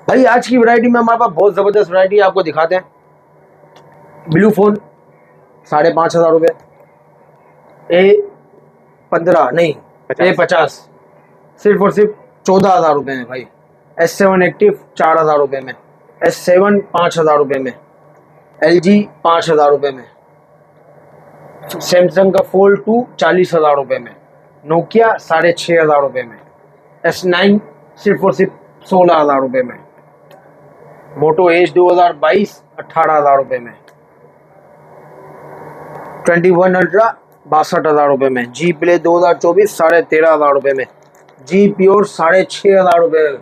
भाई आज की वैरायटी में हमारे पास बहुत ज़बरदस्त वैरायटी है, आपको दिखाते हैं। ब्लू फोन 5,500 रुपये, A15 नहीं A50 सिर्फ और सिर्फ 14,000 रुपये में भाई। S7 एक्टिव 4,000 रुपये में, S7 5,000 रुपये में, LG 5,000 रुपये में, सैमसंग का फोल्ड 2 40,000 रुपये में, नोकिया 6,500 रुपये में, S9 सिर्फ और सिर्फ 16,000 रुपये में, मोटो एज 2022 18,000 रुपये में, 21 अल्ट्रा 62,000 रुपये में, जी प्ले 2024 13,500 रुपये में, जी प्योर 6,500 रुपये में,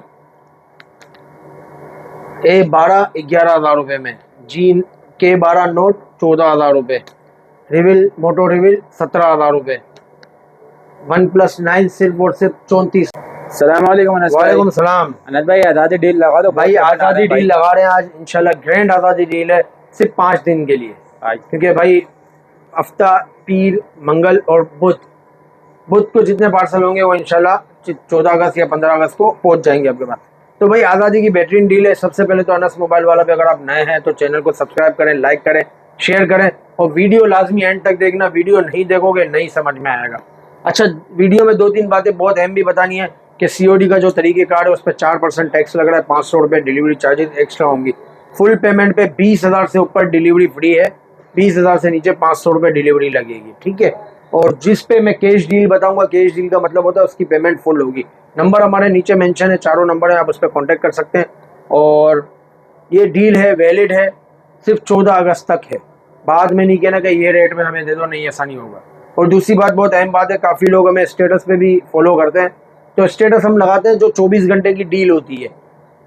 A12 11,000 रुपये में, जी K12 नोट 14,000 रुपये, रिविल मोटो रिविल 17,000 रुपये, वन प्लस 9 सिर्फ और सिर्फ 34। सलामकुम अनस भाई। वालेकुम सलाम। अनस भाई आज़ादी डील लगा दो भाई आज़ादी डील लगा रहे हैं आज इंशाल्लाह, ग्रैंड आज़ादी डील है सिर्फ 5 दिन के लिए। क्योंकि भाई हफ्ता पीर मंगल और बुध को जितने पार्सल होंगे वो इंशाल्लाह 14 अगस्त या 15 अगस्त को पहुंच जाएंगे आपके पास। तो भाई आज़ादी की बेहतरीन डील है। सबसे पहले तो अनस मोबाइल वाला पे अगर आप नए हैं तो चैनल को सब्सक्राइब करें, लाइक करें, शेयर करें और वीडियो लाजमी एंड तक देखना। वीडियो नहीं देखोगे नहीं समझ में आएगा। अच्छा, वीडियो में 2-3 बातें बहुत अहम भी बतानी है कि COD का जो तरीक़ेकार है उस पर 4% टैक्स लग रहा है, 500 रुपये डिलीवरी चार्जेस एक्स्ट्रा होंगी। फुल पेमेंट पे 20,000 से ऊपर डिलीवरी फ्री है, 20,000 से नीचे 500 रुपये डिलीवरी लगेगी, ठीक है। और जिस पे मैं कैश डील बताऊंगा, कैश डील का मतलब होता है उसकी पेमेंट फुल होगी। नंबर हमारे नीचे मेंशन है, चारों नंबर है, आप उस पर कॉन्टैक्ट कर सकते हैं। और ये डील है वैलिड है सिर्फ 14 अगस्त तक है। बाद में नहीं कहना कि ये रेट में हमें दे दो, नहीं, ऐसा नहीं होगा। और दूसरी बात, बहुत अहम बात है, काफ़ी लोग हमें स्टेटस पे भी फॉलो करते हैं, तो स्टेटस हम लगाते हैं जो 24 घंटे की डील होती है।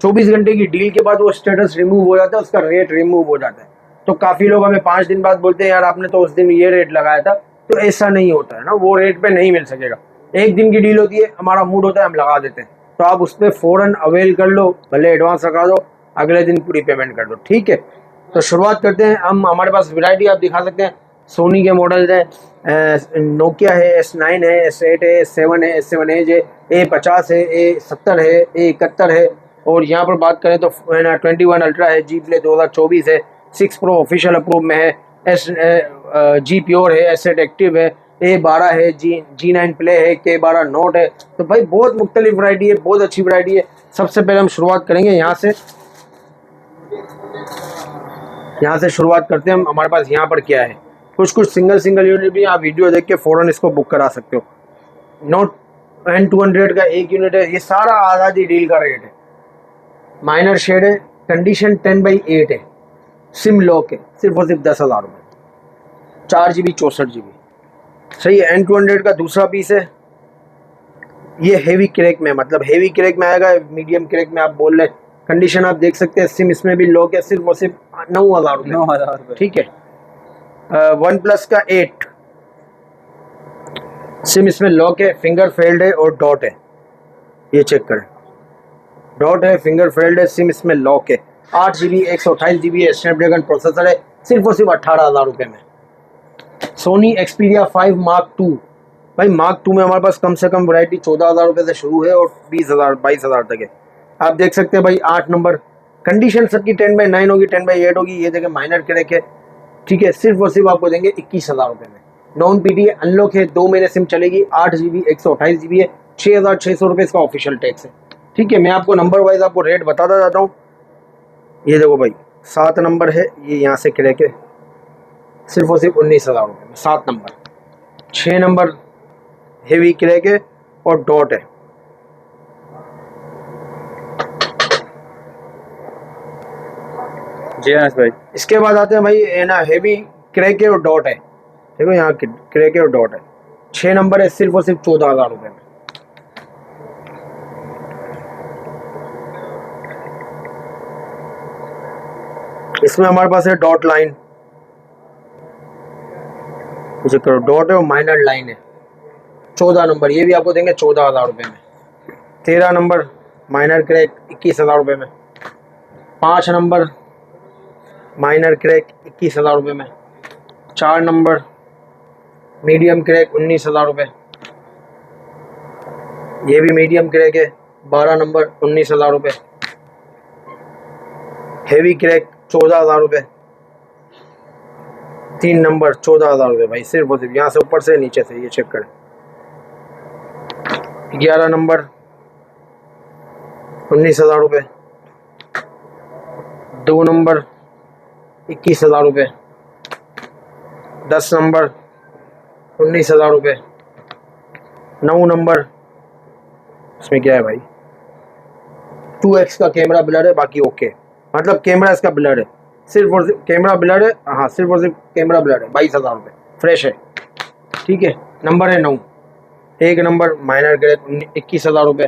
24 घंटे की डील के बाद वो स्टेटस रिमूव हो जाता है, उसका रेट रिमूव हो जाता है। तो काफ़ी लोग हमें 5 दिन बाद बोलते हैं यार आपने तो उस दिन ये रेट लगाया था, तो ऐसा नहीं होता है ना, वो रेट पे नहीं मिल सकेगा। एक दिन की डील होती है, हमारा मूड होता है हम लगा देते हैं, तो आप उस पर फ़ौरन अवेल कर लो, भले एडवांस लगा दो, अगले दिन पूरी पेमेंट कर दो, ठीक है। तो शुरुआत करते हैं हम। हमारे पास वैरायटी आप दिखा सकते हैं, सोनी के मॉडल्स हैं, नोकिया है, S9 है, S8 है, S7 है, S7 एज है, A50 है, A70 है, A71 है। और यहाँ पर बात करें तो 21 अल्ट्रा है, जी प्ले 2024 है, 6 प्रो ऑफिशियल अप्रूव में है, जी प्योर है, S8 एक्टिव है, A12 है, G9 प्ले है, K12 नोट है। तो भाई बहुत मुख्तलिफ वैरायटी है, बहुत अच्छी वैरायटी है। सबसे पहले हम शुरुआत करेंगे यहाँ से शुरुआत करते हैं हम। हमारे पास यहाँ पर क्या है, कुछ सिंगल यूनिट भी आप वीडियो देख के फ़ौरन इसको बुक करा सकते हो। नोट N200 का एक यूनिट है, ये सारा आज़ादी डील का रेट है। माइनर शेड है, कंडीशन 10/8 है, सिम लॉक है, सिर्फ और सिर्फ 10,000 रुपये, 4 GB 64 GB। सही है। N200 का दूसरा पीस है, ये हेवी क्रैक में, मतलब हेवी क्रैक में आएगा, मीडियम क्रैक में आप बोल रहे। कंडीशन आप देख सकते हैं, सिम इसमें भी लॉक है, सिर्फ और सिर्फ 9,000 रुपये, ठीक है। वन प्लस का 8 सिम इसमें लॉक है, फिंगर फेल्ड है और डॉट है, ये चेक करें, डॉट है, फिंगर फेल्ड है, सिम इसमें लॉक है, 8 GB 128 GB है, स्नैपड्रैगन प्रोसेसर है, सिर्फ और सिर्फ 18,000 रुपये में। सोनी Xperia 5 Mark II, भाई Mark II में हमारे पास कम से कम वैरायटी 14,000 रुपये से शुरू है और 20,000 22,000 तक है। आप देख सकते हैं भाई, 8 नंबर, कंडीशन सबकी 10/9 होगी, 10/8 होगी। ये देखें माइनर क्रैक है, ठीक है। सिर्फ और सिर्फ आपको देंगे 21,000 रुपये में। नॉन PT है, अनलॉक है, 2 महीने सिम चलेगी, 8 GB 128 GB है, 6,600 रुपये इसका ऑफिशियल टैक्स है, ठीक है। मैं आपको नंबर वाइज आपको रेट बताता जाता हूँ। ये देखो भाई, 7 नंबर है, ये यहाँ से क्रैक है, सिर्फ और सिर्फ 19,000 रुपये में 7 नंबर। 6 नंबर हेवी क्रैक है और डॉट है, जी अनस भाई। इसके बाद आते हैं भाई, है ना, हेवी क्रैक है और डॉट है, देखो यहाँ क्रैक है और डॉट है, 6 नंबर है, सिर्फ और सिर्फ 14,000 रुपये में। इसमें हमारे पास है डॉट लाइन, मुझे करो, डॉट है और माइनर लाइन है, 14 नंबर, ये भी आपको देंगे 14,000 रुपये में। 13 नंबर माइनर क्रैक 21,000 रुपये में। 5 नंबर माइनर क्रैक 21,000 रुपये में। 4 नंबर मीडियम क्रैक 19,000 रुपये, ये भी मीडियम क्रैक है, 12 नंबर 19,000 रुपये। हैवी क्रैक 14,000 रुपये। 3 नंबर 14,000 रुपये भाई, सिर्फ और सिर्फ यहाँ से ऊपर से नीचे से, ये चेक करें। 11 नंबर 19,000 रुपये। 2 नंबर 21,000 रुपये। 10 नंबर 19,000 रुपये। 9 नंबर, इसमें क्या है भाई, 2x का कैमरा ब्लर है, बाकी ओके, मतलब कैमरा इसका ब्लर है, सिर्फ और सिर्फ कैमरा ब्लर है, हाँ सिर्फ और सिर्फ कैमरा ब्लर है। 22,000 रुपये, फ्रेश है, ठीक है। नंबर है 9। 1 नंबर माइनर ग्रेड 21,000 रुपये।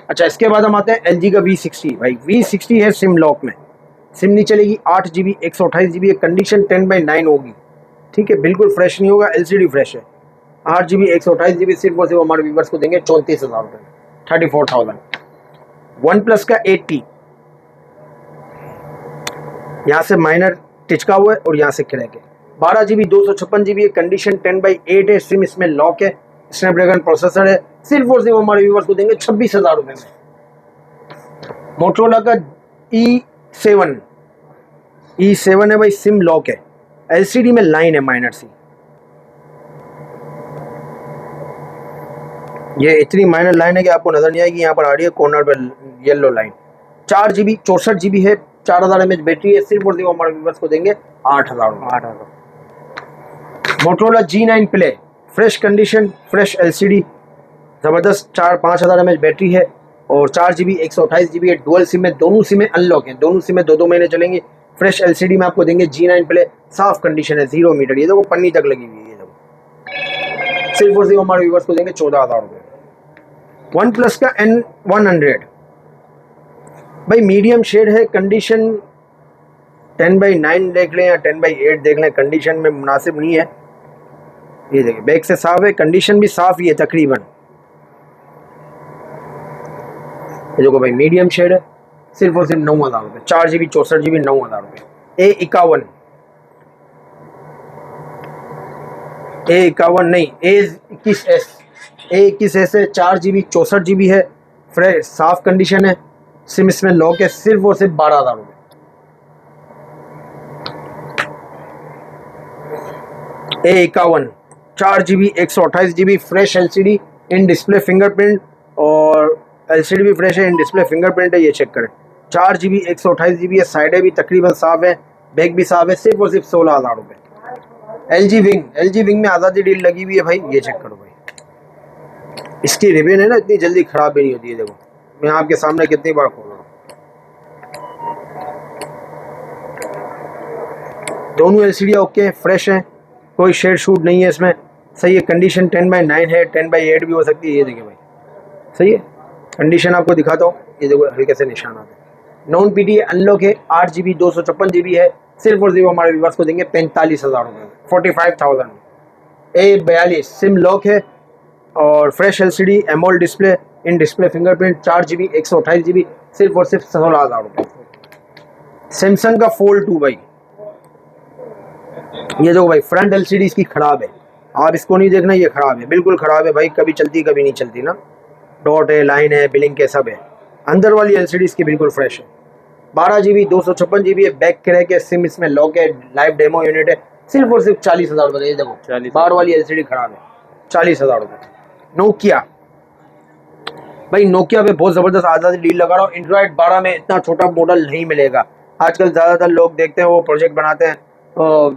अच्छा, इसके बाद हम आते हैं LG का V60 भाई। V60 है सिम लॉक में, सिम नहीं चलेगी, 8 GB 128 GB है, कंडीशन 10/9 होगी, ठीक है, बिल्कुल फ्रेश नहीं होगा, LCD फ्रेश है। 8 GB 128 GB सिर्फ और सिर्फ हमारे व्यूवर्स को देंगे 34,000 रुपये, 34,000। वन प्लस का 80, यहाँ से माइनर टिचका हुआ है और यहाँ से क्रैक है। 12 GB 256 GB है, कंडीशन 10/8 है, सिम इसमें लॉक है, स्नैपड्रैगन प्रोसेसर है, सिर्फ और सिर्फ हमारे व्यूवर्स को देंगे 26,000 रुपये में। मोटरोला का E7 है भाई, सिम लॉक है, LCD में लाइन है माइनर सी, ये इतनी माइनर लाइन है कि आपको नजर नहीं आएगी, यहाँ पर आ रही है कॉर्नर पर येलो लाइन। 4 GB 64 GB है, 4000 mAh बैटरी है, सिर्फ और सिर्फ हमारे व्यूवर्स को देंगे 8,000। Motorola G9 play, fresh condition, fresh LCD, ज़बरदस्त, 4-5,000 mAh बैटरी है और 4 GB 128 GB है, डुअल सिम है, दोनों सिमें अनलॉक है, दोनों सिमें 2-2 महीने चलेंगी। फ्रेश LCD में आपको देंगे G9 प्ले, साफ कंडीशन है, 0 मीटर, ये देखो पन्नी तक लगी हुई है, ये देखो, सिर्फ और सिर्फ हमारे व्यूवर्स को देंगे 14,000 रुपये। वन प्लस का N100 भाई, मीडियम शेड है, कंडीशन 10/9 देख लें या 10/8 देख लें, कंडीशन में मुनासिब नहीं है। ये देखिए बैक से साफ है, कंडीशन भी साफ ही है तकरीबन। ये देखो भाई, मीडियम शेड है, सिर्फ और सिर्फ 9,000 रुपये। 4 GB 64 GB 9,000 रुपये। A51 नहीं, A21S है, 4 GB 64 GB है, फ्रेश साफ कंडीशन है, सिम इसमें लॉक है, सिर्फ और सिर्फ 12,000 रुपये। A51 4 GB 128 GB, fresh LCD, in display fingerprint, और LCD भी फ्रेश है, इन डिस्प्ले फिंगरप्रिंट है, ये चेक करें। 4 GB 128 GB है, साइडें भी तकरीबन साफ है, बैक भी साफ है, सिर्फ और सिर्फ 16,000 रुपये। LG विंग में आज़ादी डील लगी हुई है भाई, ये चेक करो भाई, इसकी रिबन है ना, इतनी जल्दी खराब भी नहीं होती है। देखो मैं आपके सामने कितनी बार खोल रहा हूँ, दोनों LCD ओके फ्रेश है, कोई शेड शूट नहीं है इसमें, सही है, कंडीशन 10/9 है, 10/8 भी हो सकती है। ये देखिए भाई, सही है, कंडीशन आपको दिखाता हूँ, ये देखो हल्के से निशान आते हैं। नॉन PTA अनलॉक है, 8 GB 256 GB है, सिर्फ और सिर्फ हमारे व्यूअर्स को देंगे 45,000 रुपये, 45,000। A42 सिम लॉक है और fresh LCD, AMOLED display, in display fingerprint, 4 GB 128 GB, सिर्फ और सिर्फ 16,000 रुपये। सैमसंग का Fold 2 भाई, ये देखो भाई, फ्रंट LCD इसकी खराब है, आप इसको नहीं देखना, ये खराब है, बिल्कुल खराब है भाई, कभी चलती कभी नहीं चलती ना, डॉट है, लाइन है, बिलिंग के सब है। अंदर वाली LCD इसकी बिल्कुल फ्रेश है। 12 GB 256 GB है, बैक क्रैक है, सिम इसमें लॉक है, लाइव डेमो यूनिट है, सिर्फ और सिर्फ 40,000 रुपये। ये देखो बाहर वाली LCD खराब है, 40,000 रुपये। नोकिया भाई, नोकिया पे बहुत ज़बरदस्त आज़ादी डील लगा रहा हूँ। एंड्रॉइड 12 में इतना छोटा मॉडल नहीं मिलेगा। आजकल ज़्यादातर लोग देखते हैं वो प्रोजेक्ट बनाते हैं,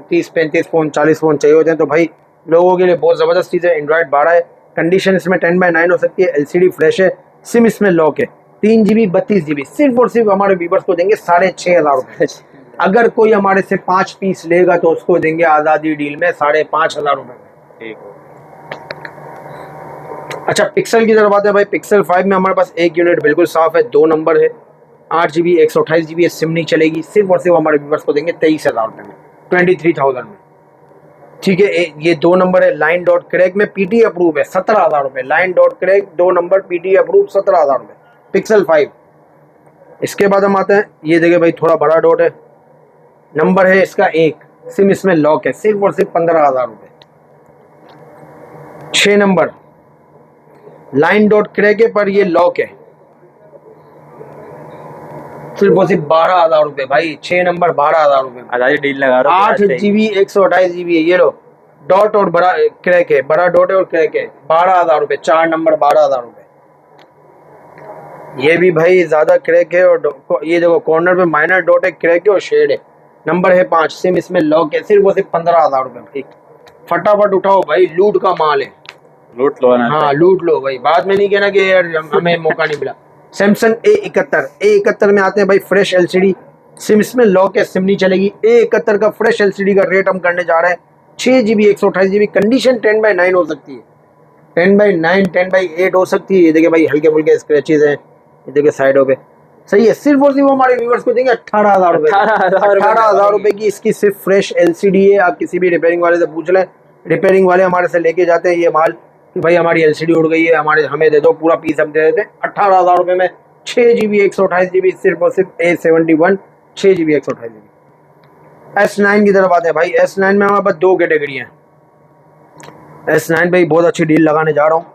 30-35 फ़ोन 40 फ़ोन चाहिए होते हैं, तो भाई लोगों के लिए बहुत ज़बरदस्त चीज़ है। एंड्रॉइड 12 है, कंडीशन इसमें 10/9 हो सकती है, LCD फ्रेश है, सिम इसमें लॉक है, 3 GB 32 GB, सिर्फ और सिर्फ हमारे व्यूवर्स को देंगे 6,500 रुपये। अगर कोई हमारे से 5 पीस लेगा तो उसको देंगे आज़ादी डील में 5,500 रुपये। अच्छा, पिक्सल की तरफ आते हैं भाई। पिक्सल 5 में हमारे पास एक यूनिट बिल्कुल साफ है, 2 नंबर है, 8 GB 128 GB है, सिम नहीं चलेगी, सिर्फ और सिर्फ हमारे व्यूवर्स को देंगे 23,000 रुपये में, 23,000 में, ठीक है। ये 2 नंबर है, लाइन डॉट क्रैक में, PT अप्रूव है, 17,000 रुपये। Line dot crack 2 number, PT approve, 17,000 रुपये, पिक्सल 5। इसके बाद हम आते हैं, ये देखिए भाई, थोड़ा बड़ा डॉट है, नंबर है इसका 1, सिम इसमें लॉक है, सिर्फ और सिर्फ 15,000 रुपये। 6 नंबर, लाइन डॉट क्रैक है पर ये लॉक है, सिर्फ और सिर्फ 12,000 रुपए भाई। 6 नंबर 12,000 रुपए। आजादी डील लगा रहा हूँ 8 GB 128 GB है। ये लो डॉट और बड़ा क्रैक है, बड़ा डॉट है और क्रैक है। 12,000 रुपए। 4 नंबर 12,000 रुपए। ये भी भाई ज्यादा क्रैक है और ये देखो कॉर्नर पे माइनर डॉट है, क्रैक है और शेड है। नंबर है 5। सिम इसमें लॉक है। सिर्फ वो सिर्फ 15,000 रुपए भाई। फटाफट उठाओ भाई, लूट का माल है। लूट लो ना। हाँ लूट लो भाई, बाद में नहीं कहना कि यार हमें मौका नहीं मिला। सैमसंग A71 में आते हैं भाई फ्रेश LCD। सिम इसमें लॉक है, सिम नहीं चलेगी। A71 का फ्रेश LCD का रेट हम करने जा रहे हैं 6 GB 128 GB। कंडीशन 10/9 हो सकती है, 10/9 10/8 हो सकती है। ये देखिए भाई हल्के फुल्के स्क्रैचेस हैं, ये देखिए साइडों पे। सही है। सिर्फ और सिर्फ हमारे व्यूवर्स को देंगे 18,000 रुपए। 18,000 रुपए की इसकी सिर्फ फ्रेश LCD है। आप किसी भी रिपेयरिंग वाले से पूछ लें, रिपेयरिंग वाले हमारे से लेके जाते हैं ये माल कि भाई हमारी LCD उड़ गई है, हमें दे दो, पूरा पीस हम दे देते हैं 18,000 रुपए में। 6 GB 128 GB सिर्फ और सिर्फ A71 6 GB 128 GB। S9 की तरफ आते हैं भाई। S9 में हमारे पास 2 कैटेगरी हैं। S9 भाई बहुत अच्छी डील लगाने जा रहा हूँ।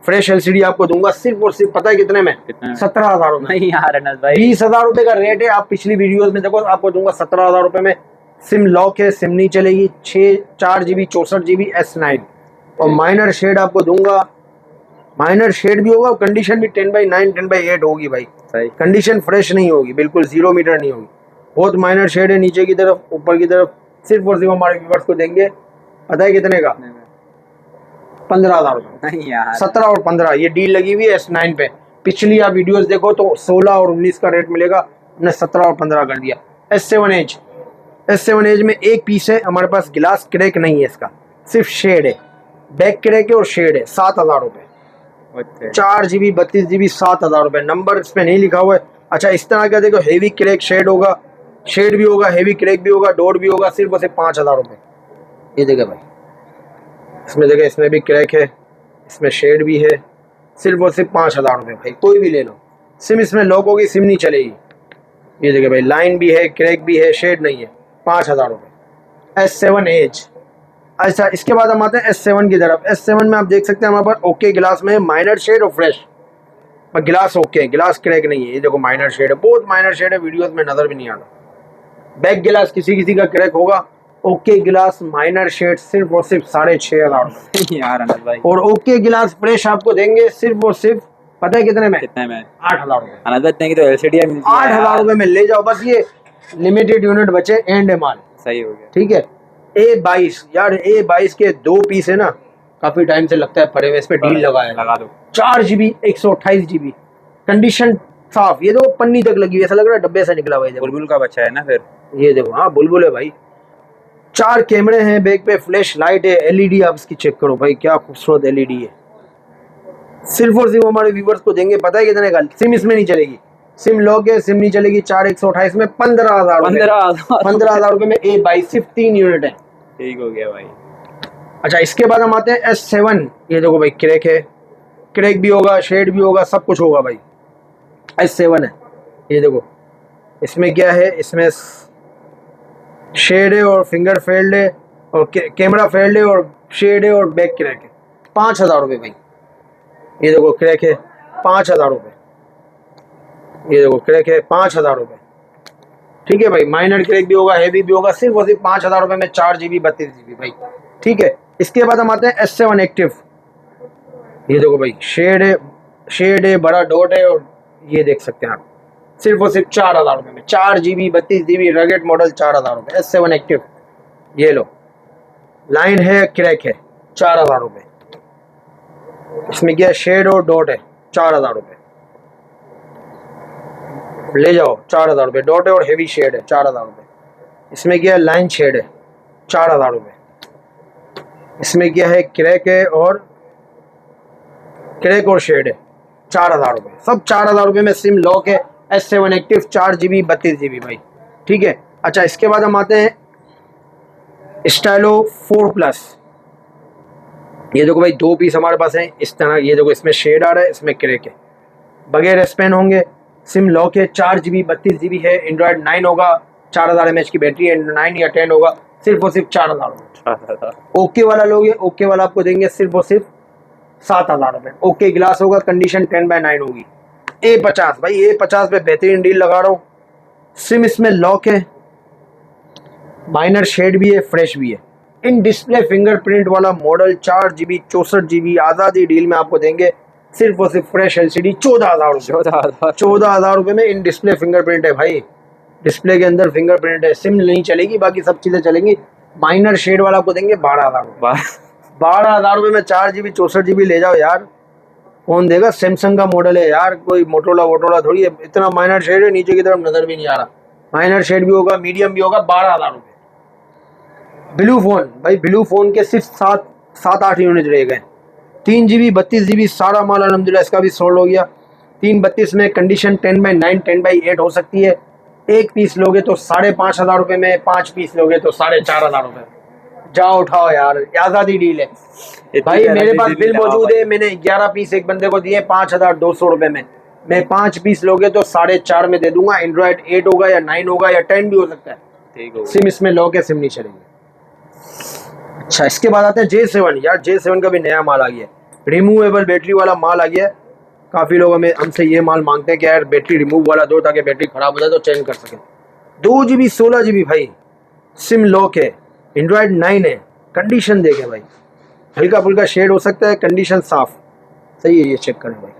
फ्रेश LCD आपको दूंगा सिर्फ और सिर्फ, पता है कितने में? 17,000 रुपए। नहीं यार अनस भाई 20,000 रुपए का रेट है। आप पिछली वीडियोस में देखो, आपको दूंगा 17,000 रुपए में। सिम लॉक है, सिम नहीं चलेगी। 4 GB 64 GB S9 और माइनर शेड आपको दूंगा। माइनर शेड भी होगा, कंडीशन भी 10/9 10/8 होगी भाई। सही। कंडीशन फ्रेश नहीं होगी, बिल्कुल 0 मीटर नहीं होगी। बहुत माइनर शेड है नीचे की तरफ, ऊपर की तरफ। सिर्फ और सिर्फ हमारे व्यूअर्स को देंगे, पता है कितने का? 15,000 रुपए। नहीं यार 17 और 15 ये डील लगी हुई है S9 पे। पिछली आप वीडियोस देखो तो 16 और 19 का रेट मिलेगा, हमने 17 और 15 कर दिया। S7 एज में एक पीस है हमारे पास, गिलास क्रैक नहीं है इसका, सिर्फ शेड है। बैक क्रैक है और शेड है। 7,000 रुपए। 4 GB 32 GB 7,000 रुपए। नंबर इस पे नहीं लिखा हुआ है। अच्छा इस तरह का देखो, हेवी क्रैक शेड होगा, शेड भी होगा, हेवी क्रैक भी होगा, डॉट भी होगा। सिर्फ और सिर्फ 5,000 रुपए। ये देखे भाई, इसमें देखे, इसमें भी क्रैक है, इसमें शेड भी है। सिर्फ और सिर्फ 5,000 रुपए भाई, कोई भी ले लो। सिम इसमें लॉक होगी, सिम नहीं चलेगी। ये देखे भाई, लाइन भी है, क्रैक भी है, शेड नहीं है। 5,000 रुपए। S7 as. अच्छा इसके बाद हम आते हैं S7 की तरफ। S7 में आप देख सकते हैं हमारे पास ओके गिलास में माइनर शेड और फ्रेश, पर गिलास ओके है, गिलास क्रैक नहीं है। ये देखो माइनर शेड है, बहुत माइनर शेड है, वीडियोस में नजर भी नहीं आता। बैक गिलास किसी किसी का क्रैक होगा। ओके गिलास माइनर शेड सिर्फ और सिर्फ 6,500 रुपए यार अनस भाई। और ओके गिलास फ्रेश आपको देंगे सिर्फ और सिर्फ, पता है कितने में? 8,000 रुपए। अनस भाई इतने की तो LCD मिलती है 8,000 रुपए में ले जाओ। बस ये लिमिटेड यूनिट बचे, एंड है माल। सही हो गया। ठीक है। A22 यार, A22 के 2 पीस है ना, काफी टाइम से लगता है पड़े हुए, इस पे डील लगा है। लगा दो। 4 GB 128 GB। कंडीशन साफ, ये देखो पन्नी तक लगी हुई, ऐसा लग रहा है डब्बे से निकला हुआ है। बुलबुल का बच्चा है ना फिर। ये देखो, हाँ बुलबुल है भाई। 4 कैमरे हैं बैक पे, फ्लैश लाइट है, LED आप इसकी चेक करो भाई, क्या खूबसूरत LED है। सिर्फ और सिर्फ हमारे व्यूवर्स को देंगे, पता है कितने का? सिम इसमें नहीं चलेगी, सिम लॉक है, सिम नहीं चलेगी। 4 128 में 15,000 15,000 रुपए में A22 सिर्फ 3 यूनिट है। ठीक हो गया भाई। अच्छा इसके बाद हम आते हैं S7। ये देखो भाई, क्रैक है, क्रैक भी होगा, शेड भी होगा, सब कुछ होगा भाई। S7 है, ये देखो इसमें क्या है, इसमें शेड है और फिंगर फेल्ड है और कैमरा फेल्ड है और शेड है और बैक क्रैक है। 5,000 रुपये भाई। ये देखो क्रैक है, 5,000 रुपये। ये देखो क्रैक है, 5,000 रुपये। ठीक है भाई, माइनर क्रैक भी होगा, हेवी भी होगा। सिर्फ और सिर्फ 5,000 रुपये में 4 GB 32 GB भाई। ठीक है। इसके बाद हम आते हैं S7 एक्टिव। ये देखो भाई, शेड है, बड़ा डॉट है और ये देख सकते हैं आप। सिर्फ और सिर्फ 4,000 रुपये में 4 GB 32 GB रगेट मॉडल। 4,000 रुपये S7 एक्टिव। ये लो, लाइन है, क्रैक है, 4,000 रुपये। इसमें क्या शेड और डॉट है, 4,000 रुपये। ले जाओ, 4,000 रुपये। डॉट है और हेवी शेड है, 4,000 रुपये। इसमें क्या लाइन शेड है, 4,000 रुपये। इसमें क्या है, क्रैक है और शेड है, 4,000 रुपये। सब 4,000 रुपये में सिम लॉक है। S7 एक्टिव 4 GB 32 GB भाई। ठीक है। अच्छा इसके बाद हम आते हैं स्टाइलो 4 प्लस। ये देखो भाई, 2 पीस हमारे पास हैं इस तरह। ये देखो, इसमें शेड आ रहा है, इसमें क्रैक है, बगैर एसपेन होंगे। सिम लॉक है, 4 GB 32 GB है। एंड्रॉयड 9 होगा, 4000 mAh की बैटरी है। 9 या 10 होगा, सिर्फ और सिर्फ 4,000। ओके वाला लोगे, ओके वाला आपको देंगे सिर्फ और सिर्फ 7,000 रुपये। ओके गिलास होगा, कंडीशन 10/9 होगी। A50 भाई, A50 पे बेहतरीन डील लगा रहा हूँ। सिम इसमें लॉक है, माइनर शेड भी है, फ्रेश भी है। इन डिस्प्ले फिंगरप्रिंट वाला मॉडल 4 GB 64 GB आज़ादी डील में आपको देंगे सिर्फ और सिर्फ फ्रेश LCD 14,000 14,000 रुपये में। इन डिस्प्ले फिंगरप्रिंट है भाई, डिस्प्ले के अंदर फिंगरप्रिंट है, सिम नहीं चलेगी, बाकी सब चीज़ें चलेंगी। माइनर शेड वाला आपको देंगे 12,000 12,000 रुपये में 4 GB 64 GB ले जाओ यार, कौन देगा? सैमसंग का मॉडल है यार, कोई मोटोला वोटोला थोड़ी है। इतना माइनर शेड है, नीचे की तरफ नजर भी नहीं आ रहा। माइनर शेड भी होगा, मीडियम भी होगा, 12,000 रुपये। ब्लू फोन भाई, ब्लू फोन के सिर्फ 7-8 यूनिट रह गए। 3 GB 32 GB सारा माल अलहमदिल्ला इसका भी सोल्ड हो गया। 332 में कंडीशन 10/9 10/8 हो सकती है। एक पीस लोगे तो 5,500 रुपये में, 5 पीस लोगे तो 4,500 रुपये। जाओ उठाओ यार, आज़ादी डील है भाई। मेरे पास बिल मौजूद है, मैंने 11 पीस एक बंदे को दिए 5,200 रुपये में। मैं 5 पीस लोगे तो 4,500 में दे दूंगा। एंड्रॉइड 8 होगा या 9 होगा या 10 भी हो सकता है। सिम इसमें लॉक है, सिम नहीं चलेगी। अच्छा, इसके बाद आते हैं J7। यार J7 का भी नया माल आ गया, रिमूवेबल बैटरी वाला माल आ गया है। काफ़ी लोग हमसे ये माल मांगते हैं कि यार बैटरी रिमूव वाला दो ताकि बैटरी ख़राब हो जाए तो चेंज कर सकें। 2 GB 16 GB भाई, सिम लॉक है, एंड्रॉयड 9 है। कंडीशन देखें भाई, हल्का फुल्का शेड हो सकता है, कंडीशन साफ सही है, ये चेक करें भाई।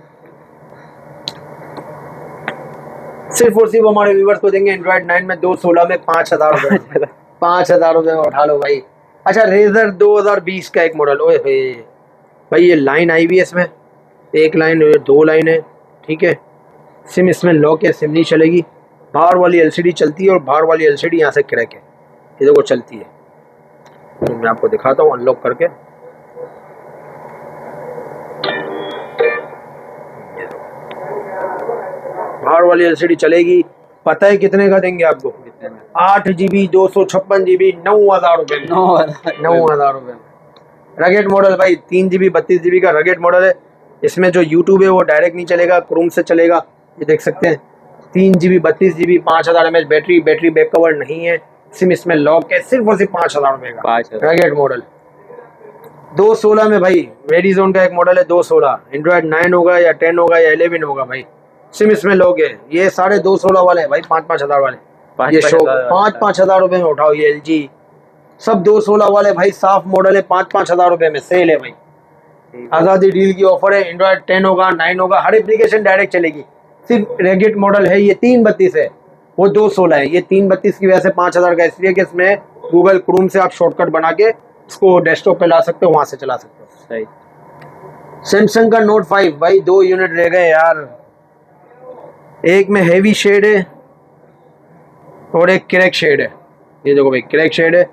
सिर्फ और सिर्फ हमारे व्यूवर्स को देंगे एंड्रॉयड 9 में 2/16 में 5,000 रुपये 5,000 रुपये में उठा लो भाई। अच्छा, रेजर 2020 का एक मॉडल, ओए भाई ये लाइन आई हुई है इसमें, एक लाइन 2 लाइन है, ठीक है। सिम इसमें लॉक है, सिम नहीं चलेगी। बाहर वाली LCD चलती है और बाहर वाली LCD यहाँ से क्रैक है, ये देखो चलती है। तो मैं आपको दिखाता हूँ अनलॉक करके। बाहर वाली LCD चलेगी। पता है कितने का देंगे आपको? 8 GB 256 GB 9,000 रुपये में। 9,000 रुपये में रगेट मॉडल भाई, 3 GB 32 GB का रगेट मॉडल है। इसमें जो यूट्यूब है वो डायरेक्ट नहीं चलेगा, क्रोम से चलेगा, ये देख सकते हैं। 3 GB 32 GB 5,000 mAh battery, battery back cover नहीं है। सिम इसमें लॉक है, सिर्फ और सिर्फ 5,000 रुपये का रगेट मॉडल। 2/16 में भाई, वेरिजोन का एक मॉडल है 2/16, एंड्रॉयड 9 होगा या 10 होगा या 11 होगा भाई। सिम इसमें लॉक है। ये सारे 2/16 वाले हैं भाई, 5-5 हज़ार वाले। ये शो 5-5 हज़ार रुपये में उठाओ। ये LG सब 2/16 वाले भाई, साफ मॉडल है, 5-5 हज़ार रुपये में सेल है भाई। आज़ादी डील की ऑफर है। एंड्रॉयड 10 होगा, 9 होगा, हर एप्लीकेशन डायरेक्ट चलेगी। सिर्फ रेगेट मॉडल है, ये 332 है, वो 2/16 है। ये 332 की वजह से 5,000 का, इसलिए कि इसमें गूगल क्रोम से आप शॉर्टकट बना के इसको डेस्कटॉप पे ला सकते हो, वहां से चला सकते हो। सही। सैमसंग का नोट 5 भाई, 2 यूनिट रह गए यार। एक में हेवी शेड है और एक क्रैक शेड है। ये देखो भाई, क्रैक शेड है,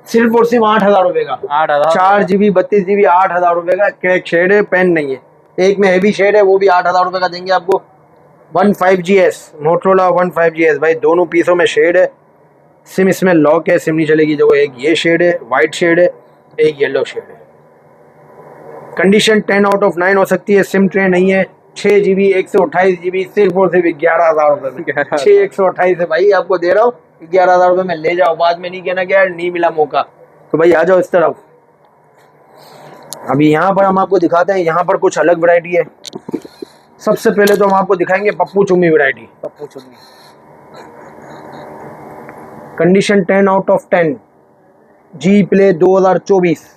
सिर्फ और सिर्फ 8,000 रुपये का। 8,000 4 GB 32 GB 8,000 रुपये का। क्रैक शेड है, पेन नहीं है। एक में हेवी शेड है, वो भी 8,000 रुपये का देंगे आपको। 15GS मोटरोला 15GS भाई, दोनों पीसों में शेड है। सिम इसमें लॉक है, सिम नहीं चलेगी। देखो, एक ये शेड है, वाइट शेड है, एक येलो शेड है। कंडीशन 10/9 हो सकती है। सिम ट्रे नहीं है। 6 GB 128 GB सिर्फ और सिर्फ 11,000 रुपये में। 6 128 है भाई, आपको दे रहा हूँ 11,000 रुपये में। ले जाओ, बाद में नहीं कहना कि यार नहीं मिला मौका। तो भाई आ जाओ इस तरफ। अभी यहाँ पर हम आपको दिखाते हैं, यहाँ पर कुछ अलग वैरायटी है। सबसे पहले तो हम आपको दिखाएंगे पप्पू चुम्मी वैरायटी। पप्पू चुम्मी कंडीशन 10/10, जी प्ले 2024,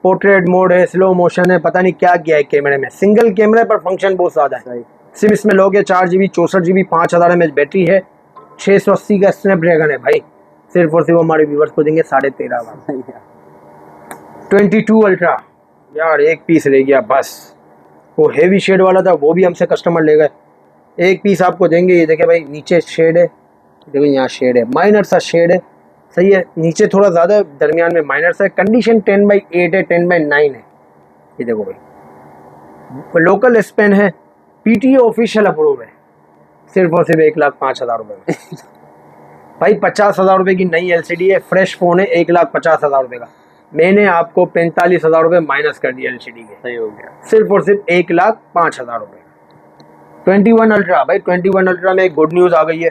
पोर्ट्रेट मोड है, स्लो मोशन है, पता नहीं क्या किया है कैमरे में। सिंगल कैमरे पर फंक्शन बहुत ज़्यादा है। सिम इसमें लोगे 4 GB 64 GB 5,000 mAh बैटरी है। 680 का स्नैपड्रैगन है भाई। सिर्फ और सिर्फ हमारे व्यूवर्स को देंगे 13,500। 22 अल्ट्रा यार, एक पीस रह गया बस। वो हेवी शेड वाला था, वो भी हमसे कस्टमर ले गए। एक पीस आपको देंगे। ये देखे भाई, नीचे शेड है, देखो यहाँ शेड है, माइनर सा शेड है, सही है। नीचे थोड़ा ज़्यादा, दरमियान में माइनर सा है। कंडीशन 10/8 है, 10/9 है। ये देखो भाई, लोकल एस पेन है, PTO ऑफिशियल अप्रूव है। सिर्फ और सिर्फ 1,05,000 रुपये में भाई। 50,000 रुपये की नई LCD है, फ्रेश फ़ोन है, 1,50,000 रुपये का। मैंने आपको 45,000 रुपये माइनस कर दिया LCD के। सही हो गया। सिर्फ और सिर्फ 1,05,000 रुपये। 21 अल्ट्रा भाई, 21 अल्ट्रा में एक गुड न्यूज़ आ गई है।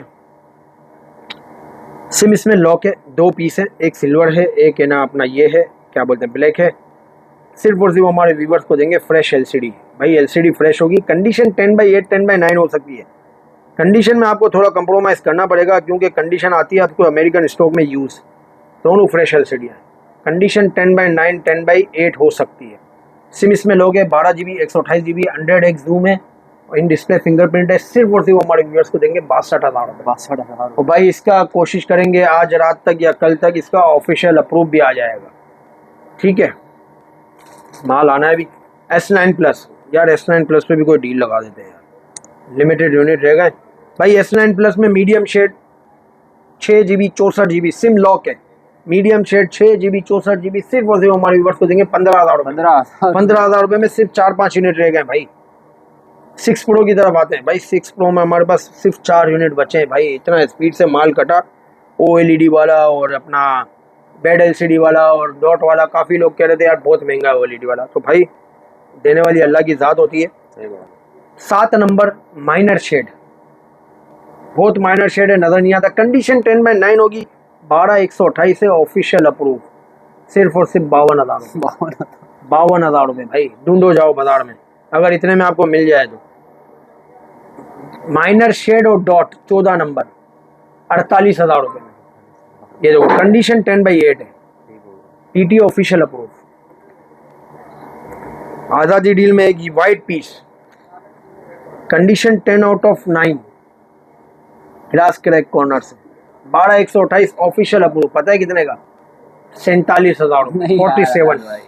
सिम इसमें लॉक है, 2 पीस है, एक सिल्वर है, एक है ना अपना ये है, क्या बोलते हैं, ब्लैक है। सिर्फ और सिर्फ हमारे व्यूवर्स को देंगे फ्रेश LCD भाई। LCD फ्रेश होगी। कंडीशन 10/8 10/9 हो सकती है। कंडीशन में आपको थोड़ा कंप्रोमाइज़ करना पड़ेगा क्योंकि कंडीशन आती है आपको अमेरिकन स्टॉक में यूज़, दोनों फ्रेश एलसीडी है। कंडीशन 10/9 10/8 हो सकती है। सिम इसमें लोगे 12 GB 128 GB 100x जूम है और इन डिस्प्ले फिंगरप्रिंट है। सिर्फ और सिर्फ हमारे व्यूअर्स को देंगे 62,000 रुपये। 62,000। और भाई इसका कोशिश करेंगे आज रात तक या कल तक इसका ऑफिशियल अप्रूव भी आ जाएगा, ठीक है। माल आना है भी। S9 प्लस, यार S9 प्लस पे भी कोई डील लगा देते हैं यार, लिमिटेड यूनिट रहेगा भाई। S9 प्लस में medium shade 6 GB 64 GB SIM lock है। मीडियम शेड 6 GB 64 GB सिर्फ और सिर्फ हमारे व्यूअर्स को देंगे 15,000 रुपये। 15,000 रुपये में सिर्फ 4-5 यूनिट रह गए भाई। 6 प्रो की तरफ आते हैं भाई। 6 प्रो में हमारे पास सिर्फ 4 यूनिट बचे हैं भाई। इतना स्पीड से माल कटा। OLED वाला और अपना बेड LCD वाला और डॉट वाला, काफ़ी लोग कह रहे थे यार बहुत महंगा है OLED वाला, तो भाई देने वाली अल्लाह की ज़ात होती है। 7 नंबर माइनर शेड, बहुत माइनर शेड है, नज़र नहीं आता। कंडीशन 10/9 होगी, 12/128 है, ऑफिशियल अप्रूव। सिर्फ और सिर्फ 52,000 रुपये भाई। ढूंढो जाओ बाजार में, अगर इतने में आपको मिल जाए तो। माइनर शेड और डॉट 14 नंबर 48,000 रुपये में। ये देखो कंडीशन 10/8 है, PT ऑफिशियल अप्रूव। आज़ादी डील में एक white piece, condition 10/9 glass crack corner से 12/128 ऑफिशियल अप्रूव। पता है कितने का? 47,000 रुपये। 47 भाई।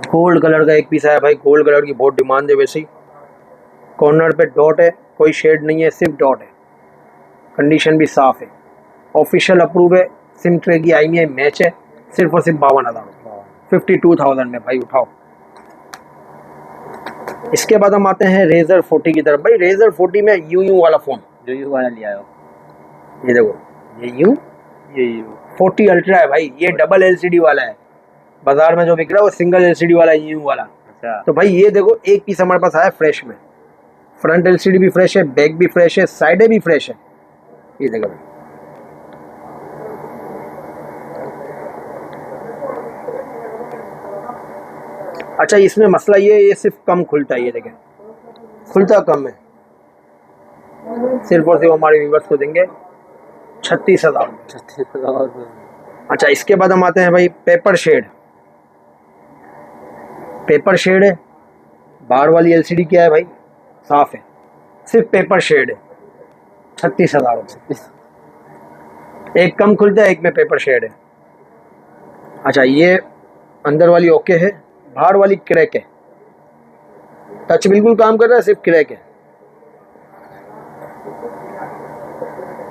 गोल्ड कलर का एक पीस आया भाई। गोल्ड कलर की बहुत डिमांड है वैसे ही। कॉर्नर पे डॉट है, कोई शेड नहीं है, सिर्फ डॉट है। कंडीशन भी साफ है, ऑफिशियल अप्रूव है। सिम ट्रे की IMEI मैच है। सिर्फ और सिर्फ 52,000 रुपये, 52,000 में भाई उठाओ। इसके बाद हम आते हैं Razer 40 की तरफ। भाई Razer 40 में यू वाला फ़ोन, जो यू वाला लिया हो, ये देखो, ये यू 40 अल्ट्रा है भाई। ये डबल LCD वाला है। बाजार में जो बिक रहा है वो सिंगल LCD वाला है, यू वाला। अच्छा। तो भाई ये देखो एक पीस हमारे पास आया फ्रेश में। फ्रंट LCD भी फ्रेश है, बैक भी फ्रेश है, साइडें भी फ्रेश है। ये देखो भाई, अच्छा इसमें मसला ये सिर्फ कम खुलता है। ये देखें, खुलता कम है। सिर्फ और सिर्फ हमारे व्यूवर्स को देंगे 36,000 रुपये। 36,000 रुपये। अच्छा इसके बाद हम आते हैं भाई पेपर शेड। पेपर शेड है, बाहर वाली LCD क्या है भाई, साफ है। सिर्फ पेपर शेड है, 36,000 रुपये। एक कम खुलता है, एक में पेपर शेड है। अच्छा ये अंदर वाली ओके है, बाहर वाली क्रैक है। टच बिल्कुल काम कर रहा है, सिर्फ क्रैक है।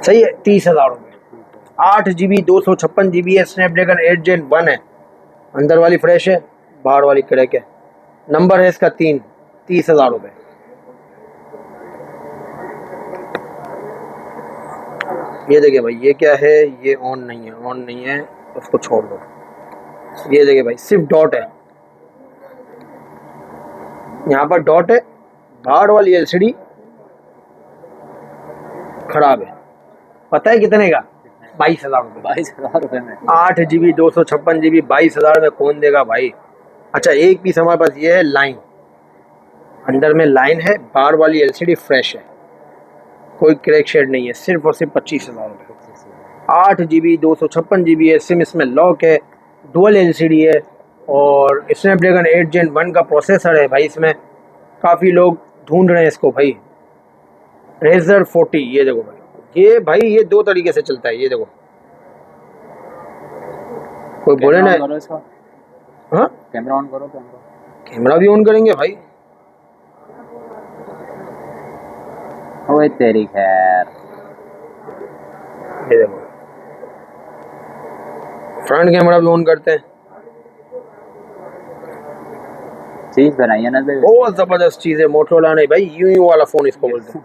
सही है, 30,000 रुपये। 8 GB 256 GB है, स्नैपड्रैगन 8 Gen 1 है। अंदर वाली फ्रेश है, बाहर वाली क्रैक है। नंबर है इसका 3, 30,000 रुपये। ये देखिए भाई, ये क्या है, ये ऑन नहीं है, ऑन नहीं है, उसको छोड़ दो। ये देखिए भाई, सिर्फ डॉट है, यहाँ पर डॉट है। बाहर वाली LCD खराब है। पता है कितने का? 22,000 रुपये। 22,000 रुपये में 8 GB 256 GB 22,000 में कौन देगा भाई। अच्छा एक पीस हमारे पास ये है, लाइन, अंदर में लाइन है, बाहर वाली LCD फ्रेश है, कोई क्रैक शेड नहीं है। सिर्फ और सिर्फ 25,000 रुपये। 8 GB 256 GB है, सिम इसमें लॉक है, डुअल LCD है और स्नैपड्रैगन 8 Gen 1 का प्रोसेसर है भाई। इसमें काफ़ी लोग ढूंढ रहे हैं इसको भाई। Razer 40, ये देखो भाई, ये भाई ये 2 तरीके से चलता है। ये देखो, कोई बोले ना, करो इसका, हाँ कैमरा ऑन करो। कैमरा भी ऑन करेंगे भाई। ओए तेरी खैर। ये देखो, फ्रंट कैमरा भी ऑन करते हैं। चीज बनाई है ना भाई, बहुत जबरदस्त चीज है। मोटरोला नहीं भाई, यू वाला फोन इसको बोलते हैं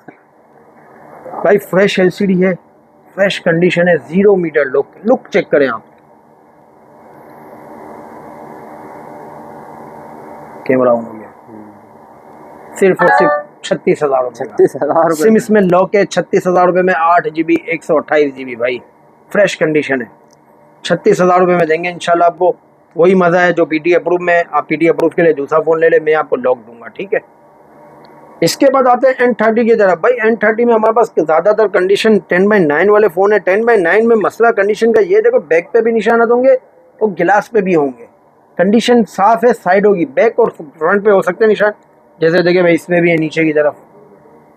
भाई। फ्रेश LCD है, फ्रेश कंडीशन है, 0 मीटर लुक चेक करें आप। कैमरा ऑन हो गया। सिर्फ और सिर्फ 36,000 रुपये। 36,000 रुपये। सिम इसमें लॉक है। 36,000 रुपये में 8 GB 128 GB भाई, फ्रेश कंडीशन है। 36,000 रुपये में देंगे इंशाल्लाह। आपको वही मज़ा है जो PT अप्रूव में। आप PT अप्रूव के लिए दूसरा फ़ोन ले ले, मैं आपको लॉक दूंगा, ठीक है। इसके बाद आते हैं N30 की तरफ। भाई N30 में हमारे पास ज़्यादातर कंडीशन 10/9 वाले फ़ोन है। 10/9 में मसला कंडीशन का ये देखो, बैक पे भी निशानात होंगे और गिलास पे भी होंगे। कंडीशन साफ़ है, साइड होगी, बैक और फ्रंट पे हो सकते हैं निशान, जैसे देखिए भाई इसमें भी है नीचे की तरफ।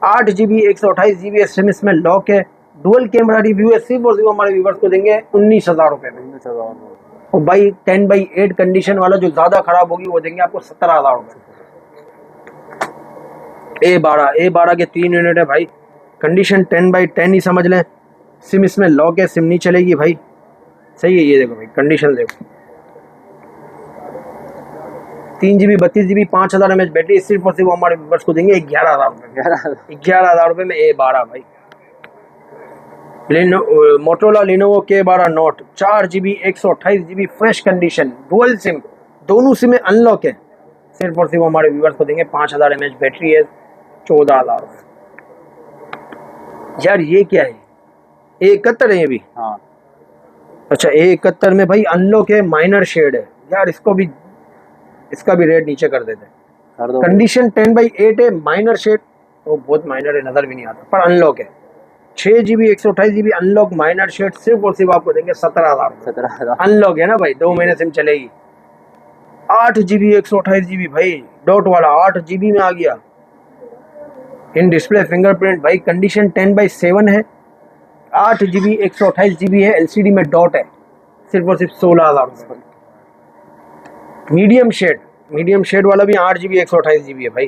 8 GB 128 GB सिम इसमें लॉक है। डुअल कैमरा रिव्यू है, सिर्फ और सिर्फ हमारे व्यूवर्स को देंगे 19,000 रुपये में। 19,000 और भाई 10/8 कंडीशन वाला जो ज़्यादा ख़राब होगी वो देंगे आपको 17,000 रुपये। A12 के 3 यूनिट है भाई, कंडीशन 10/10 ही समझ लें। सिम इसमें लॉक है, सिम नहीं चलेगी भाई, सही है। ये देखो भाई कंडीशन देखो, 3 GB 32 GB 5,000 mAh बैटरी, सिर्फ और सिर्फ हमारे व्यूवर्स को देंगे 11,000 रुपये। 11,000 रुपये में A12 भाई। Motorola Lenovo K12 note 4 GB 128 GB fresh condition, dual SIM, दोनों सिमें अनलॉक है, सिर्फ और सिर्फ हमारे व्यूवर्स को देंगे 5,000 mAh बैटरी है, 14,000 रुपये। यार ये क्या है, A71 है ये भी। हाँ अच्छा A71 में भाई अनलॉक है, माइनर शेड है यार, इसका भी रेट नीचे कर देते हैं। कर दो। कंडीशन 10/8 है, माइनर शेड तो बहुत माइनर है, नज़र भी नहीं आता, पर अनलॉक है। 6 GB 128 GB unlock minor shade, सिर्फ और सिर्फ आपको देंगे 17,000। 17,000 अनलॉक है ना भाई, 2 महीने सिम चलेगी। 8 GB 128 GB भाई, डॉट वाला 8 GB में आ गया। इन डिस्प्ले फिंगरप्रिंट भाई, कंडीशन 10/7 है, 8 GB 128 GB है, LCD में डॉट है, सिर्फ और सिर्फ 16,000। मीडियम शेड वाला भी 8 GB 128 GB है भाई,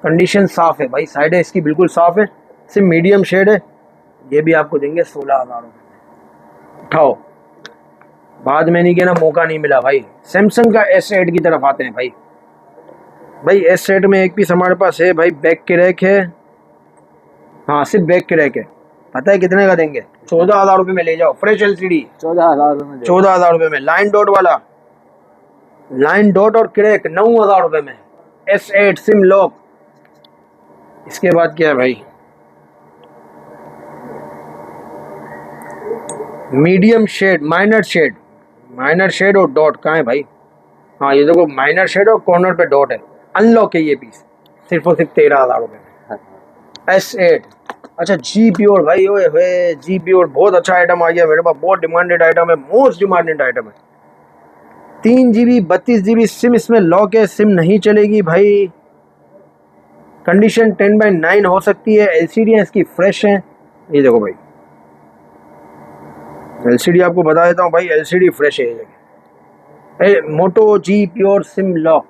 कंडीशन साफ़ है भाई, साइड है इसकी बिल्कुल साफ़ है, सिर्फ मीडियम शेड है, ये भी आपको देंगे 16,000 रुपये। उठाओ, बाद में नहीं कहना मौका नहीं मिला भाई। सैमसंग का S8 की तरफ आते हैं भाई। भाई S8 में एक पीस हमारे पास है भाई, बैक क्रैक है, हाँ सिर्फ बैक क्रैक है। पता है कितने का देंगे? 14,000 रुपये में ले जाओ, फ्रेश LCD 14,000 में 14,000 रुपये में। लाइन डॉट वाला, लाइन डॉट और क्रैक 9,000 रुपये में, S8 सिम लॉक। इसके बाद क्या है भाई, मीडियम शेड, माइनर शेड और डॉट कहाँ है भाई? हाँ ये देखो, माइनर शेड और कॉर्नर पे डॉट है, अनलॉक है ये पीस, सिर्फ और सिर्फ 13,000 रुपये में। S8 अच्छा जी प्योर भाई, ओए होए जी प्योर, बहुत अच्छा आइटम आ गया मेरे पास, बहुत डिमांडेड आइटम है, मोस्ट डिमांडेड आइटम है। 3 GB 32 GB सिम इसमें लॉक है, सिम नहीं चलेगी भाई, कंडीशन 10/9 हो सकती है, LCD है इसकी फ्रेश है। ये देखो भाई LCD आपको बता देता हूँ भाई, LCD फ्रेश है ये देखिए। Moto G pure SIM lock,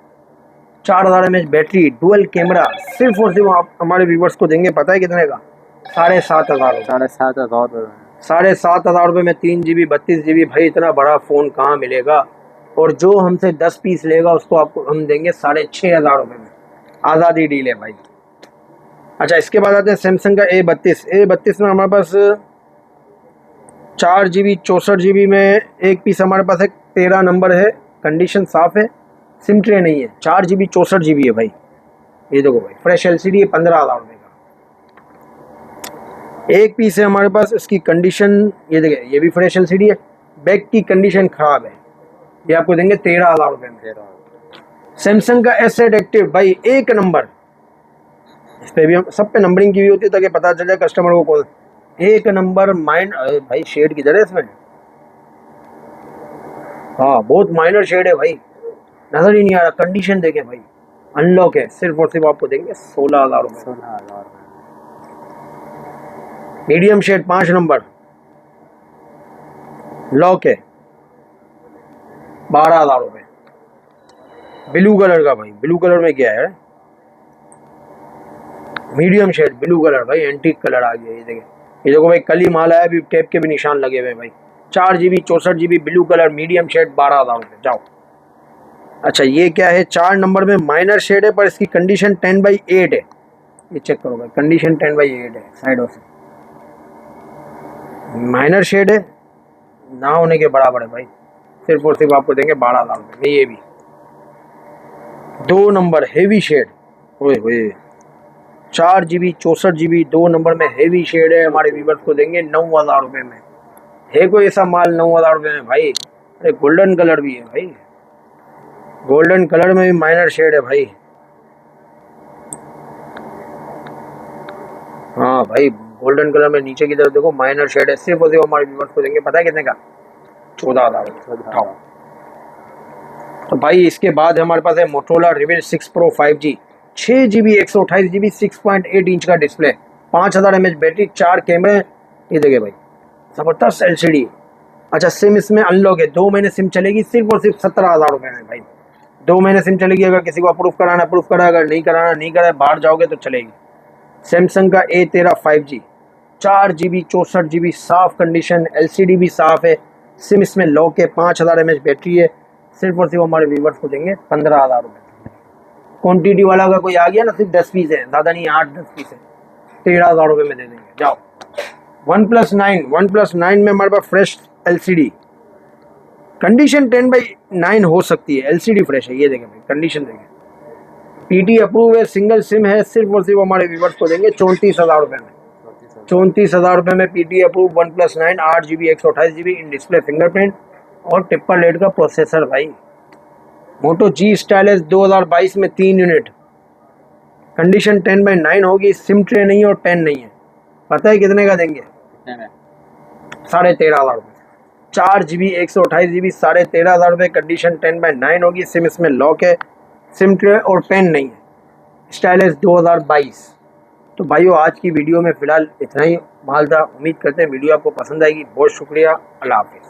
4,000 mAh battery, dual camera, सिर्फ और सिर्फ आप हमारे व्यूवर्स को देंगे पता है कितने का? 7,500। 7,500 7,500 रुपये में 3 GB 32 GB भाई, इतना बड़ा फ़ोन कहाँ मिलेगा? और जो हमसे 10 पीस लेगा उसको आपको हम देंगे 6,500 रुपये में, आज़ादी डील है भाई। अच्छा इसके बाद आते हैं सैमसंग का A32 में हमारे पास 4 GB 64 GB में एक पीस हमारे पास है, 13 नंबर है, कंडीशन साफ़ है, सिम ट्रे नहीं है, 4 GB 64 GB है भाई। ये देखो भाई फ्रेश LCD है, 15,000 रुपये का एक पीस है हमारे पास। इसकी कंडीशन ये देखिए, ये भी फ्रेश LCD है, बैक की कंडीशन ख़राब है, ये आपको देंगे 13,000 रुपये में। सैमसंग का S8 एक्टिव भाई, एक नंबर, इस पर भी हम सब पे नंबरिंग की हुई होती है ताकि पता चल जाए कस्टमर को कौन। एक नंबर माइंड भाई, शेड किधर है इसमें? हाँ बहुत माइनर शेड है भाई, नजर ही नहीं आ रहा। कंडीशन देखें भाई, अनलॉक है, सिर्फ और सिर्फ आपको देंगे 16,000 रुपये। 16,000 मीडियम शेड 5 नंबर, लॉक है, 12,000 रुपये। ब्लू कलर का भाई, ब्लू कलर में क्या है? मीडियम शेड ब्लू कलर भाई, एंटीक कलर आ गया। ये देखो भाई, कल ही माल आया, अभी टेप के भी निशान लगे हुए हैं भाई। 4 GB 64 GB blue colour, medium shade, 12,000 रुपये। जाओ। अच्छा ये क्या है? 4 नंबर में माइनर शेड है, पर इसकी कंडीशन 10/8 है, ये चेक करो भाई, कंडीशन 10/8 है, साइडों से माइनर शेड है, ना होने के बराबर है भाई, सिर्फ और सिर्फ आपको देंगे 12,000 रुपये में। ये भी 2 नंबर हेवी शेड, ओए होए 4 GB 64 GB 2 नंबर में हेवी शेड है, हमारे व्यूवर्स को देंगे 9,000 रुपये में। है कोई ऐसा माल 9,000 रुपये में भाई? अरे गोल्डन कलर भी है भाई, गोल्डन कलर में भी माइनर शेड है भाई, हाँ भाई, गोल्डन कलर में नीचे की तरफ देखो माइनर शेड है, सिर्फ और सिर्फ हमारे व्यूअर्स को देंगे, पता है कितने का? 14,000। तो भाई इसके बाद हमारे पास है Motorola रिविल 6 pro 5G, 6GB 128GB 6.8 inch का डिस्प्ले, 5000 mAh बैटरी, 4 कैमरे। ये देखिए भाई, ज़बरदस्त LCD। अच्छा, सिम इसमें अनलॉक है, 2 महीने सिम चलेगी, सिर्फ और सिर्फ 17,000 रुपये में भाई। 2 महीने सिम चलेगी, अगर किसी को अप्रूव कराना अप्रूव करा, अगर नहीं कराना नहीं करा, बाहर जाओगे तो चलेगी। सैमसंग का A13 5G, 4GB 64GB, साफ कंडीशन, LCD भी साफ है, सिम इसमें लॉक है, 5000 mAh बैटरी है, सिर्फ और सिर्फ हमारे व्यूवर्स को देंगे 15,000 रुपये। क्वान्टिटी वाला अगर कोई आ गया ना, सिर्फ 10 पीस है, ज़्यादा नहीं, 8-10 पीस है, 13,000 रुपये में दे देंगे। जाओ। OnePlus 9 में हमारे पास फ्रेश LCD, कंडीशन 10/9 हो सकती है, LCD फ्रेश है। ये देखें भाई, कंडीशन देखें, PT अप्रूव है, सिंगल सिम है, सिर्फ और सिर्फ हमारे व्यूवर्स को देंगे 34,000 रुपये में। 34,000 रुपये में PT approve OnePlus 9, 8GB 128GB in display, fingerprint और ट्रिपल 8 का प्रोसेसर भाई। मोटो G स्टाइलिस 2022 में 3 यूनिट, कंडीशन 10/9 होगी, सिम ट्रे नहीं है और पेन नहीं है। पता है कितने का देंगे? 13,500 रुपये। 4GB 128GB 13,500 रुपये, कंडीशन 10/9 होगी, सिम इसमें लॉक है, सिम ट्रे और पेन नहीं है, स्टाइलिस 2022। तो भाइयों, आज की वीडियो में फ़िलहाल इतना ही माल था। उम्मीद करते हैं वीडियो आपको पसंद आएगी। बहुत शुक्रिया, अल्लाह हाफिज़।